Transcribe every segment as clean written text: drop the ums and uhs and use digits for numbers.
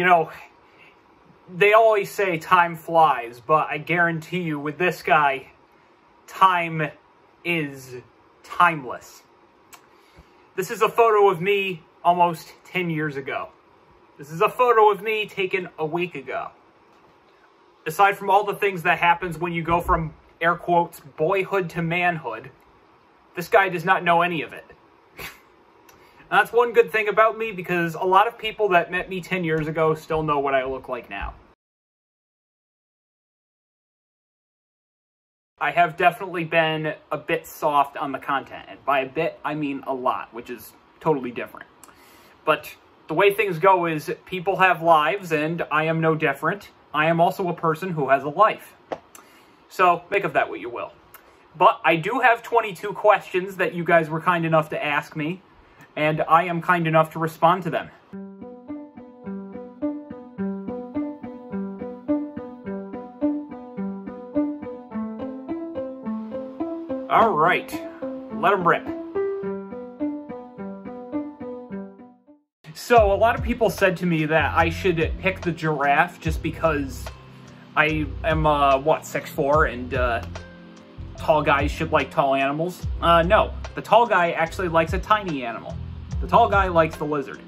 You know, they always say time flies, but I guarantee you with this guy, time is timeless. This is a photo of me almost 10 years ago. This is a photo of me taken a week ago. Aside from all the things that happens when you go from, air quotes, boyhood to manhood, this guy does not know any of it. And that's one good thing about me, because a lot of people that met me 10 years ago still know what I look like now. I have definitely been a bit soft on the content, and by a bit, I mean a lot, which is totally different. But the way things go is people have lives, and I am no different. I am also a person who has a life. So, make of that what you will. But I do have 22 questions that you guys were kind enough to ask me, and I am kind enough to respond to them. Alright, let them rip. So, a lot of people said to me that I should pick the giraffe just because I am, 6'4", and, tall guys should like tall animals. No, the tall guy actually likes a tiny animal. The tall guy likes the lizard.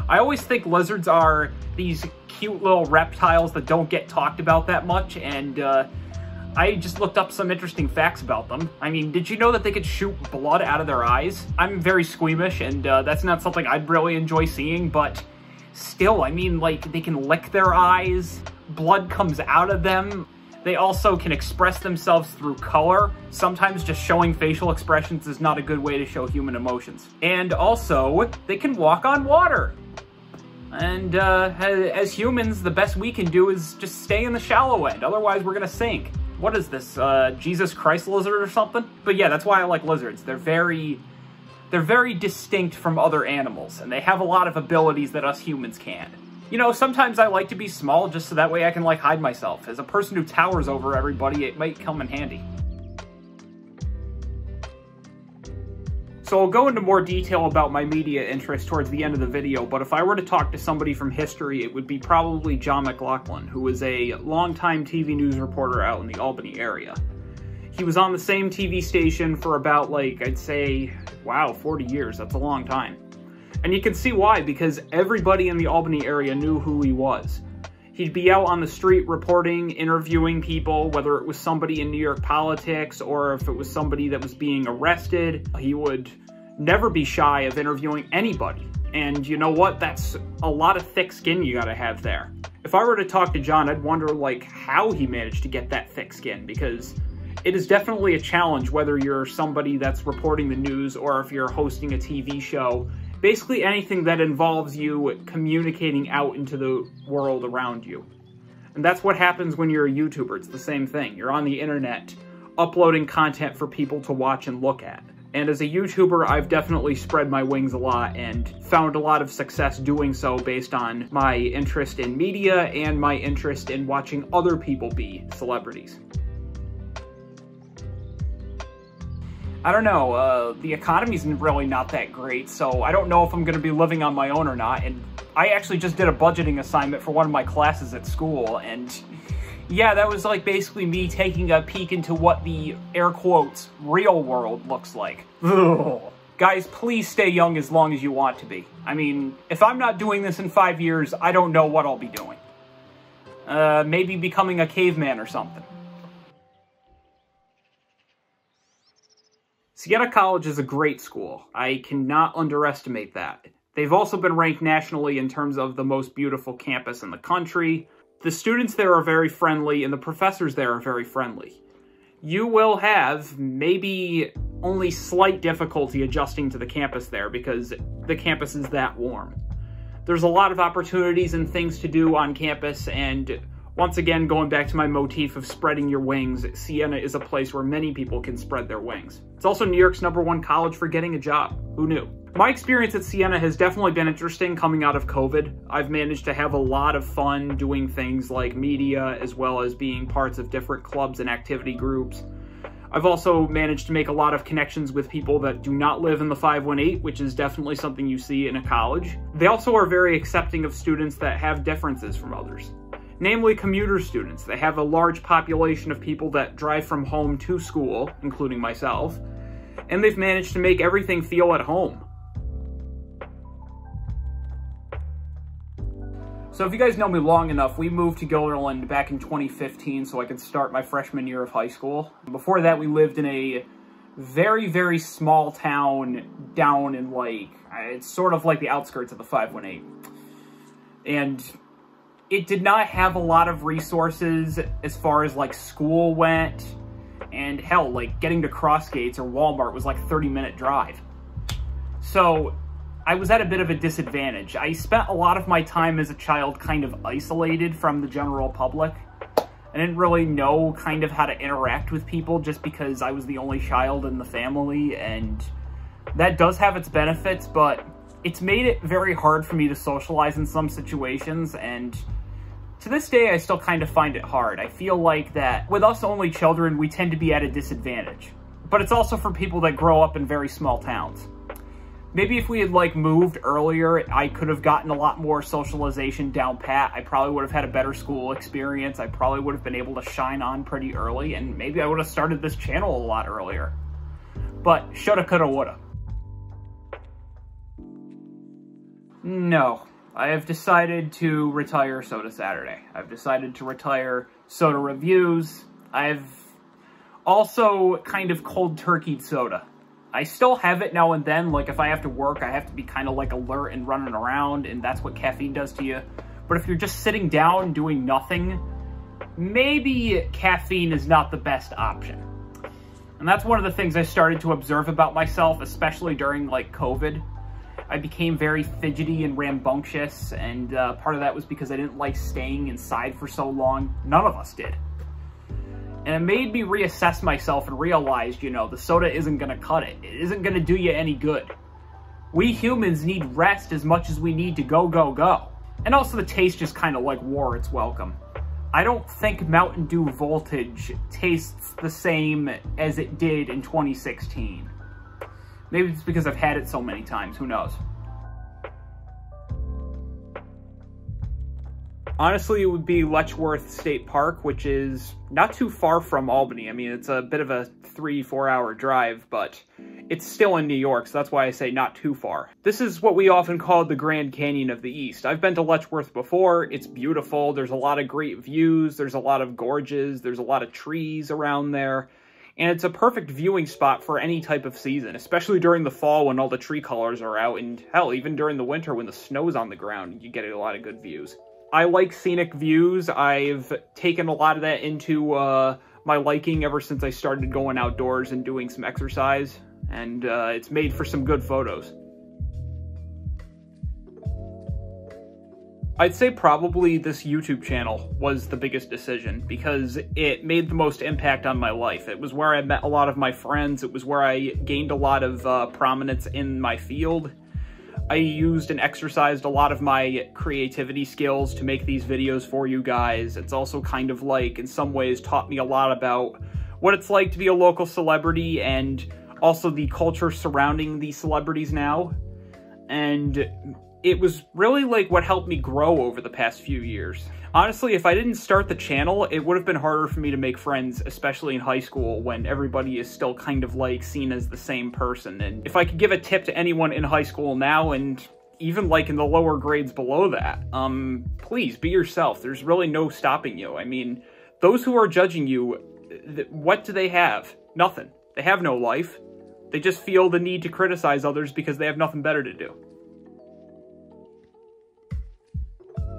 I always think lizards are these cute little reptiles that don't get talked about that much, and, I just looked up some interesting facts about them. I mean, did you know that they could shoot blood out of their eyes? I'm very squeamish, and that's not something I'd really enjoy seeing, but still, I mean, like, they can lick their eyes, blood comes out of them. They also can express themselves through color. Sometimes just showing facial expressions is not a good way to show human emotions. And also, they can walk on water. And as humans, the best we can do is just stay in the shallow end, otherwise we're gonna sink. What is this, Jesus Christ lizard or something? But yeah, that's why I like lizards. They're very distinct from other animals, and they have a lot of abilities that us humans can't. You know, sometimes I like to be small just so that way I can, like, hide myself. As a person who towers over everybody, it might come in handy. So I'll go into more detail about my media interest towards the end of the video, but if I were to talk to somebody from history, it would be probably John McLaughlin, who was a longtime TV news reporter out in the Albany area. He was on the same TV station for about, like, I'd say, wow, 40 years. That's a long time. And you can see why, because everybody in the Albany area knew who he was. He'd be out on the street reporting, interviewing people, whether it was somebody in New York politics or if it was somebody that was being arrested. He would never be shy of interviewing anybody. And you know what? That's a lot of thick skin you gotta have there. If I were to talk to John, I'd wonder, like, how he managed to get that thick skin, because it is definitely a challenge whether you're somebody that's reporting the news or if you're hosting a TV show. Basically anything that involves you communicating out into the world around you. And that's what happens when you're a YouTuber. It's the same thing. You're on the internet uploading content for people to watch and look at. And as a YouTuber, I've definitely spread my wings a lot and found a lot of success doing so based on my interest in media and my interest in watching other people be celebrities. I don't know, the economy's really not that great, so I don't know if I'm going to be living on my own or not, and I actually just did a budgeting assignment for one of my classes at school, and yeah, that was like basically me taking a peek into what the, air quotes, real world looks like. Ugh. Guys, please stay young as long as you want to be. I mean, if I'm not doing this in 5 years, I don't know what I'll be doing. Maybe becoming a caveman or something. Siena College is a great school. I cannot underestimate that. They've also been ranked nationally in terms of the most beautiful campus in the country. The students there are very friendly, and the professors there are very friendly. You will have maybe only slight difficulty adjusting to the campus there because the campus is that warm. There's a lot of opportunities and things to do on campus, and once again, going back to my motif of spreading your wings, Siena is a place where many people can spread their wings. It's also New York's #1 college for getting a job. Who knew? My experience at Siena has definitely been interesting coming out of COVID. I've managed to have a lot of fun doing things like media, as well as being parts of different clubs and activity groups. I've also managed to make a lot of connections with people that do not live in the 518, which is definitely something you see in a college. They also are very accepting of students that have differences from others, namely commuter students. They have a large population of people that drive from home to school, including myself, and they've managed to make everything feel at home. So if you guys know me long enough, we moved to Gilderland back in 2015 so I could start my freshman year of high school. Before that, we lived in a very, very small town down in, like, it's sort of like the outskirts of the 518. And it did not have a lot of resources as far as, like, school went. And hell, like, getting to Crossgates or Walmart was like a 30-minute drive. So I was at a bit of a disadvantage. I spent a lot of my time as a child kind of isolated from the general public. I didn't really know kind of how to interact with people just because I was the only child in the family, and that does have its benefits, but it's made it very hard for me to socialize in some situations, and to this day I still kind of find it hard. I feel like that with us only children, we tend to be at a disadvantage. But it's also for people that grow up in very small towns. Maybe if we had, like, moved earlier, I could have gotten a lot more socialization down pat. I probably would have had a better school experience. I probably would have been able to shine on pretty early, and maybe I would have started this channel a lot earlier. But shoulda, coulda, woulda. No, I have decided to retire Soda Saturday. I've decided to retire soda reviews. I've also kind of cold turkeyed soda. I still have it now and then. Like, if I have to work, I have to be kind of, like, alert and running around, and that's what caffeine does to you. But if you're just sitting down doing nothing, maybe caffeine is not the best option. And that's one of the things I started to observe about myself, especially during, like, COVID. I became very fidgety and rambunctious, and part of that was because I didn't like staying inside for so long. None of us did. And it made me reassess myself and realized, you know, the soda isn't going to cut it. It isn't going to do you any good. We humans need rest as much as we need to go, go, go. And also the taste just kind of, like, wore its welcome. I don't think Mountain Dew Voltage tastes the same as it did in 2016. Maybe it's because I've had it so many times, who knows. Honestly, it would be Letchworth State Park, which is not too far from Albany. I mean, it's a bit of a 3-4 hour drive, but it's still in New York, so that's why I say not too far. This is what we often call the Grand Canyon of the East. I've been to Letchworth before. It's beautiful. There's a lot of great views. There's a lot of gorges. There's a lot of trees around there. And it's a perfect viewing spot for any type of season, especially during the fall when all the tree colors are out, and hell, even during the winter when the snow's on the ground, you get a lot of good views. I like scenic views. I've taken a lot of that into my liking ever since I started going outdoors and doing some exercise, and it's made for some good photos. I'd say probably this YouTube channel was the biggest decision because it made the most impact on my life. It was where I met a lot of my friends. It was where I gained a lot of prominence in my field. I used and exercised a lot of my creativity skills to make these videos for you guys. It's also kind of like, in some ways, taught me a lot about what it's like to be a local celebrity and also the culture surrounding these celebrities now. And it was really like what helped me grow over the past few years. Honestly, if I didn't start the channel, it would have been harder for me to make friends, especially in high school when everybody is still kind of like seen as the same person. And if I could give a tip to anyone in high school now and even like in the lower grades below that, please be yourself. There's really no stopping you. I mean, those who are judging you, what do they have? Nothing. They have no life. They just feel the need to criticize others because they have nothing better to do.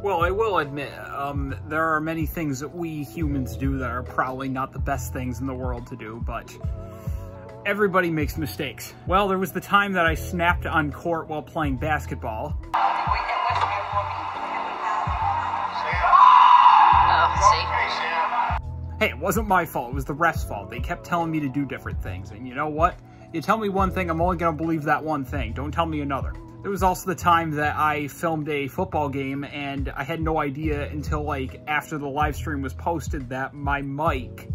Well, I will admit, there are many things that we humans do that are probably not the best things in the world to do, but everybody makes mistakes. Well, there was the time that I snapped on court while playing basketball. Hey, it wasn't my fault, it was the ref's fault. They kept telling me to do different things, and you know what? You tell me one thing, I'm only gonna believe that one thing. Don't tell me another. There was also the time that I filmed a football game and I had no idea until like after the live stream was posted that my mic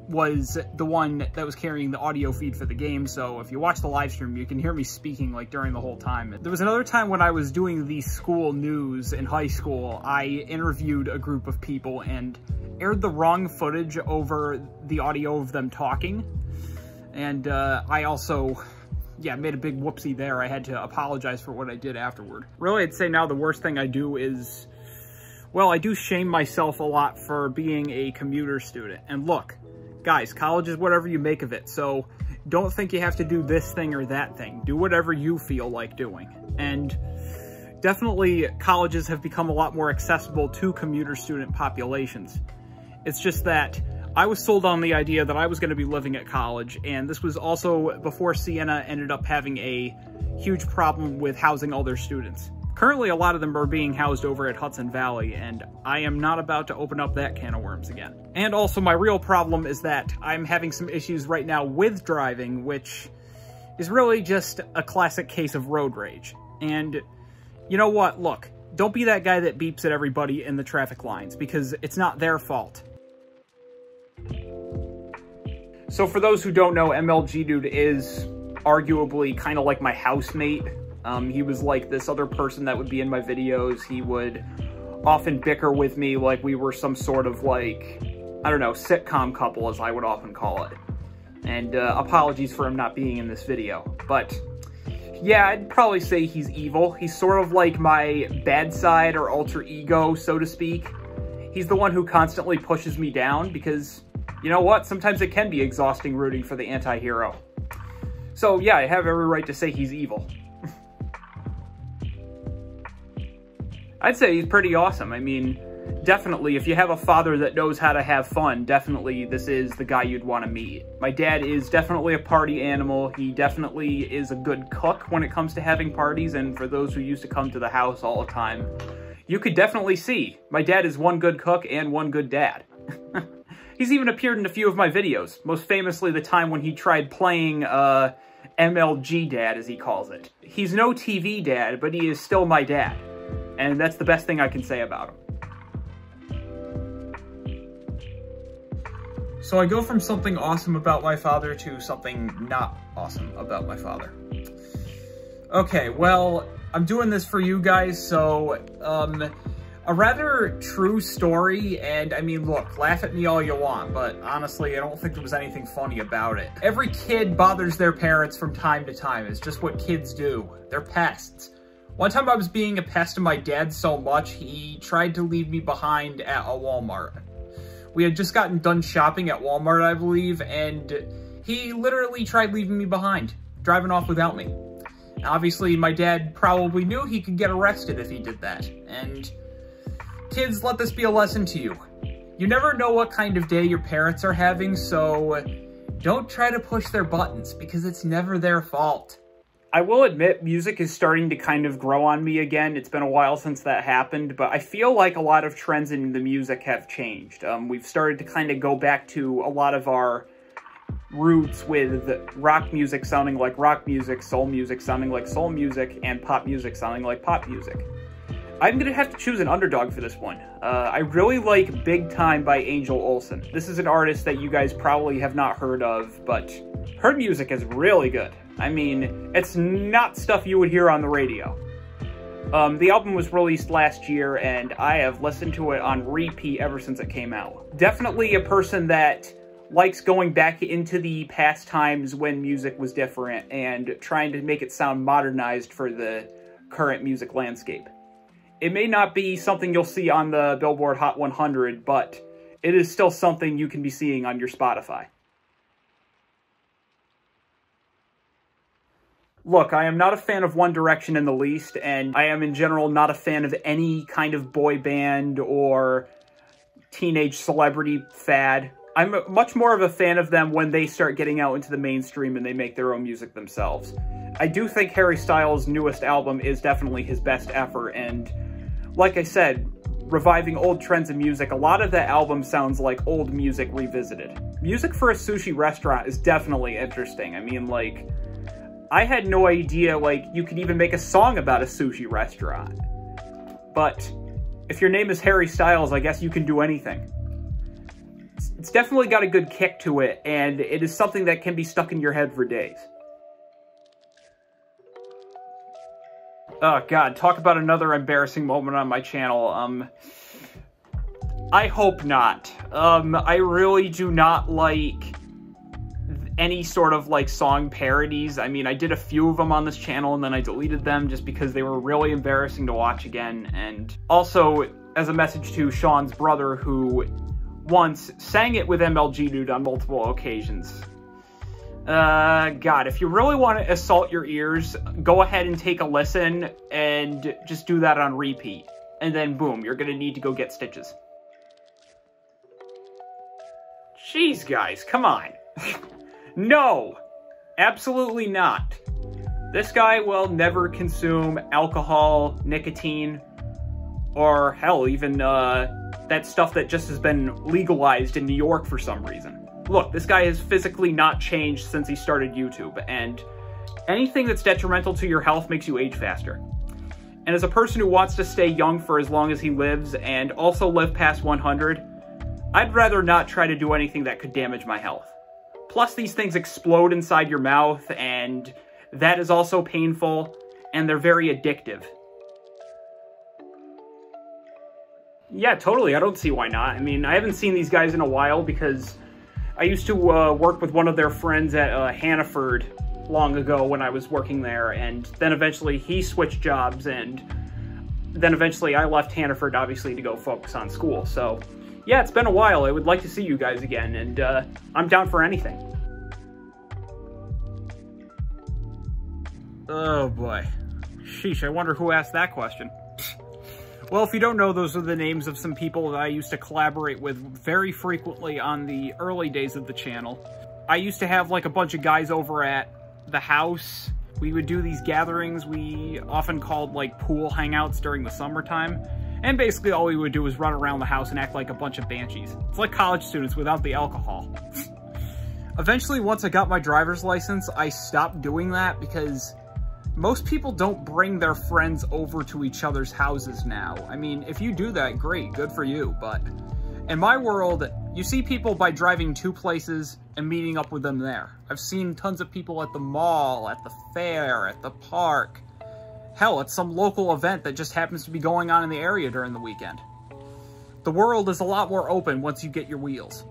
was the one that was carrying the audio feed for the game, so if you watch the live stream, you can hear me speaking like during the whole time. There was another time when I was doing the school news in high school. I interviewed a group of people and aired the wrong footage over the audio of them talking, and I also, yeah, made a big whoopsie there. I had to apologize for what I did afterward. Really, I'd say now the worst thing I do is, well, I do shame myself a lot for being a commuter student. And look, guys, college is whatever you make of it, so don't think you have to do this thing or that thing. Do whatever you feel like doing. And definitely, colleges have become a lot more accessible to commuter student populations. It's just that I was sold on the idea that I was going to be living at college, and this was also before Siena ended up having a huge problem with housing all their students. Currently, a lot of them are being housed over at Hudson Valley, and I am not about to open up that can of worms again. And also, my real problem is that I'm having some issues right now with driving, which is really just a classic case of road rage. And you know what? Look, don't be that guy that beeps at everybody in the traffic lines, because it's not their fault. So for those who don't know, MLG Dude is arguably kind of like my housemate. He was like this other person that would be in my videos. He would often bicker with me like we were some sort of like, I don't know, sitcom couple, as I would often call it. And apologies for him not being in this video. But yeah, I'd probably say he's evil. He's sort of like my bad side or alter ego, so to speak. He's the one who constantly pushes me down because, you know what, sometimes it can be exhausting rooting for the anti-hero. So yeah, I have every right to say he's evil. I'd say he's pretty awesome. I mean, definitely, if you have a father that knows how to have fun, definitely this is the guy you'd want to meet. My dad is definitely a party animal. He definitely is a good cook when it comes to having parties, and for those who used to come to the house all the time, you could definitely see my dad is one good cook and one good dad. He's even appeared in a few of my videos, most famously the time when he tried playing MLG Dad, as he calls it. He's no TV dad, but he is still my dad. And that's the best thing I can say about him. So I go from something awesome about my father to something not awesome about my father. Okay, well, I'm doing this for you guys, so, a rather true story, and I mean, look, laugh at me all you want, but honestly, I don't think there was anything funny about it. Every kid bothers their parents from time to time. It's just what kids do. They're pests. One time I was being a pest to my dad so much, he tried to leave me behind at a Walmart. We had just gotten done shopping at Walmart, I believe, and he literally tried leaving me behind, driving off without me. Obviously, my dad probably knew he could get arrested if he did that, and kids, let this be a lesson to you. You never know what kind of day your parents are having, so don't try to push their buttons, because it's never their fault. I will admit, music is starting to kind of grow on me again. It's been a while since that happened, but I feel like a lot of trends in the music have changed. We've started to kind of go back to a lot of our roots with rock music sounding like rock music, soul music sounding like soul music, and pop music sounding like pop music. I'm gonna have to choose an underdog for this one. I really like Big Time by Angel Olsen. This is an artist that you guys probably have not heard of, but her music is really good. I mean, it's not stuff you would hear on the radio. The album was released last year, and I have listened to it on repeat ever since it came out. Definitely a person that likes going back into the past times when music was different and trying to make it sound modernized for the current music landscape. It may not be something you'll see on the Billboard Hot 100, but it is still something you can be seeing on your Spotify. Look, I am not a fan of One Direction in the least, and I am in general not a fan of any kind of boy band or teenage celebrity fad. I'm much more of a fan of them when they start getting out into the mainstream and they make their own music themselves. I do think Harry Styles' newest album is definitely his best effort, and like I said, reviving old trends in music, a lot of that album sounds like old music revisited. Music for a sushi restaurant is definitely interesting. I mean, like, I had no idea, like, you could even make a song about a sushi restaurant. But if your name is Harry Styles, I guess you can do anything. It's definitely got a good kick to it, and it is something that can be stuck in your head for days. Oh god, talk about another embarrassing moment on my channel. I hope not. I really do not like any sort of like song parodies. I mean, I did a few of them on this channel and then I deleted them just because they were really embarrassing to watch again. And also, as a message to Sean's brother, who once sang it with MLG Dude on multiple occasions. God, if you really want to assault your ears, go ahead and take a listen and just do that on repeat. And then boom, you're gonna need to go get stitches. Jeez, guys, come on. No, absolutely not. This guy will never consume alcohol, nicotine, or hell, even that stuff that just has been legalized in New York for some reason. Look, this guy has physically not changed since he started YouTube, and anything that's detrimental to your health makes you age faster. And as a person who wants to stay young for as long as he lives and also live past 100, I'd rather not try to do anything that could damage my health. Plus, these things explode inside your mouth, and that is also painful, and they're very addictive. Yeah, totally. I don't see why not. I mean, I haven't seen these guys in a while because I used to work with one of their friends at Hannaford long ago when I was working there, and then eventually he switched jobs, and then eventually I left Hannaford, obviously, to go focus on school. So, yeah, it's been a while. I would like to see you guys again, and I'm down for anything. Oh, boy. Sheesh, I wonder who asked that question. Well, if you don't know, those are the names of some people that I used to collaborate with very frequently on the early days of the channel. I used to have like a bunch of guys over at the house. We would do these gatherings we often called like pool hangouts during the summertime. And basically all we would do was run around the house and act like a bunch of banshees. It's like college students without the alcohol. Eventually, once I got my driver's license, I stopped doing that because most people don't bring their friends over to each other's houses now. I mean, if you do that, great, good for you, but in my world, you see people by driving to places and meeting up with them there. I've seen tons of people at the mall, at the fair, at the park. Hell, at some local event that just happens to be going on in the area during the weekend. The world is a lot more open once you get your wheels.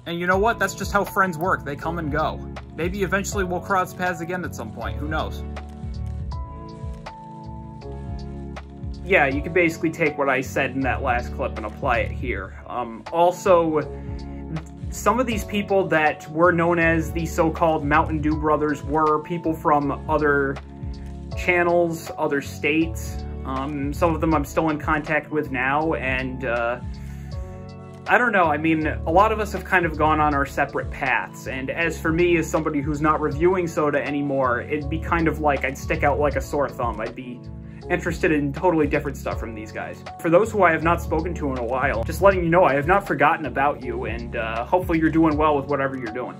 And you know what? That's just how friends work. They come and go. Maybe eventually we'll cross paths again at some point. Who knows? Yeah, you can basically take what I said in that last clip and apply it here. Also, some of these people that were known as the so-called Mountain Dew Brothers were people from other channels, other states. Some of them I'm still in contact with now, and I don't know, I mean, a lot of us have kind of gone on our separate paths, and as for me, as somebody who's not reviewing soda anymore, it'd be kind of like I'd stick out like a sore thumb. I'd be interested in totally different stuff from these guys. For those who I have not spoken to in a while, just letting you know I have not forgotten about you, and hopefully you're doing well with whatever you're doing.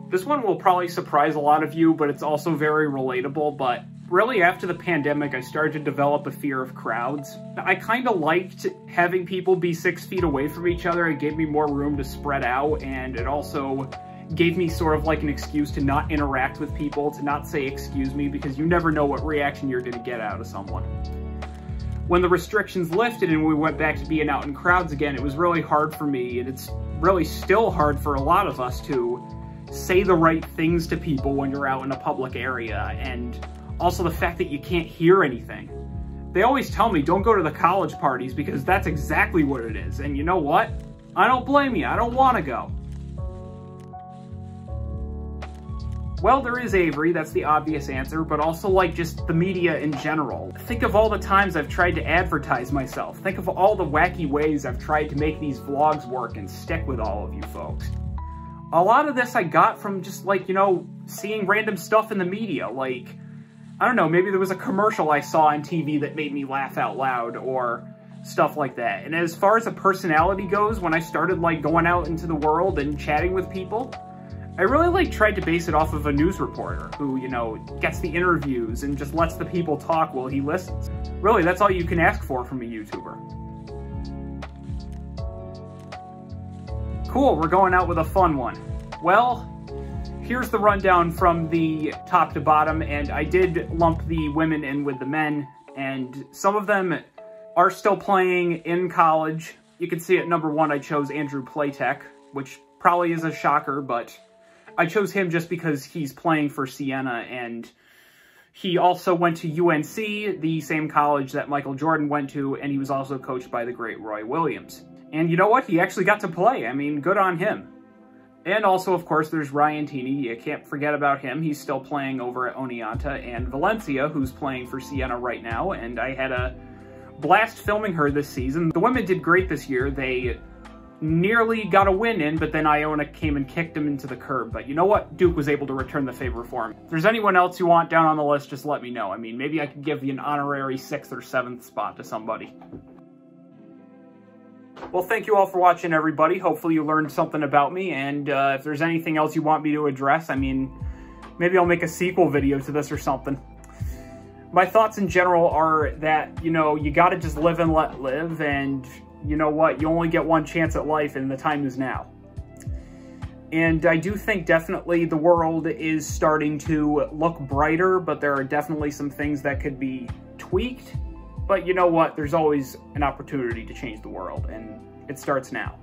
This one will probably surprise a lot of you, but it's also very relatable, but really after the pandemic, I started to develop a fear of crowds. I kind of liked having people be 6 feet away from each other. It gave me more room to spread out, and it also gave me sort of like an excuse to not interact with people, to not say excuse me, because you never know what reaction you're going to get out of someone. When the restrictions lifted and we went back to being out in crowds again, it was really hard for me, and it's really still hard for a lot of us to say the right things to people when you're out in a public area, and also the fact that you can't hear anything. They always tell me don't go to the college parties because that's exactly what it is, and you know what? I don't blame you, I don't want to go. Well, there is Avery, that's the obvious answer, but also like just the media in general. Think of all the times I've tried to advertise myself. Think of all the wacky ways I've tried to make these vlogs work and stick with all of you folks. A lot of this I got from just like, you know, seeing random stuff in the media, like, I don't know, maybe there was a commercial I saw on TV that made me laugh out loud, or stuff like that. And as far as a personality goes, when I started like going out into the world and chatting with people, I really like tried to base it off of a news reporter who, you know, gets the interviews and just lets the people talk while he listens. Really, that's all you can ask for from a YouTuber. Cool, we're going out with a fun one. Well, here's the rundown from the top to bottom, and I did lump the women in with the men, and some of them are still playing in college. You can see at number 1 I chose Andrew Platek, which probably is a shocker, but I chose him just because he's playing for Siena, and he also went to UNC, the same college that Michael Jordan went to, and he was also coached by the great Roy Williams. And you know what? He actually got to play. I mean, good on him. And also, of course, there's Ryan Tini. You can't forget about him. He's still playing over at Oneonta, and Valencia, who's playing for Siena right now, and I had a blast filming her this season. The women did great this year. They nearly got a win in, but then Iona came and kicked him into the curb. But you know what? Duke was able to return the favor for him. If there's anyone else you want down on the list, just let me know. I mean, maybe I could give you an honorary 6th or 7th spot to somebody. Well, thank you all for watching, everybody. Hopefully you learned something about me, and if there's anything else you want me to address, I mean, maybe I'll make a sequel video to this or something. My thoughts in general are that, you know, you gotta just live and let live, and you know what? You only get one chance at life, and the time is now. And I do think definitely the world is starting to look brighter, but there are definitely some things that could be tweaked. But you know what? There's always an opportunity to change the world, and it starts now.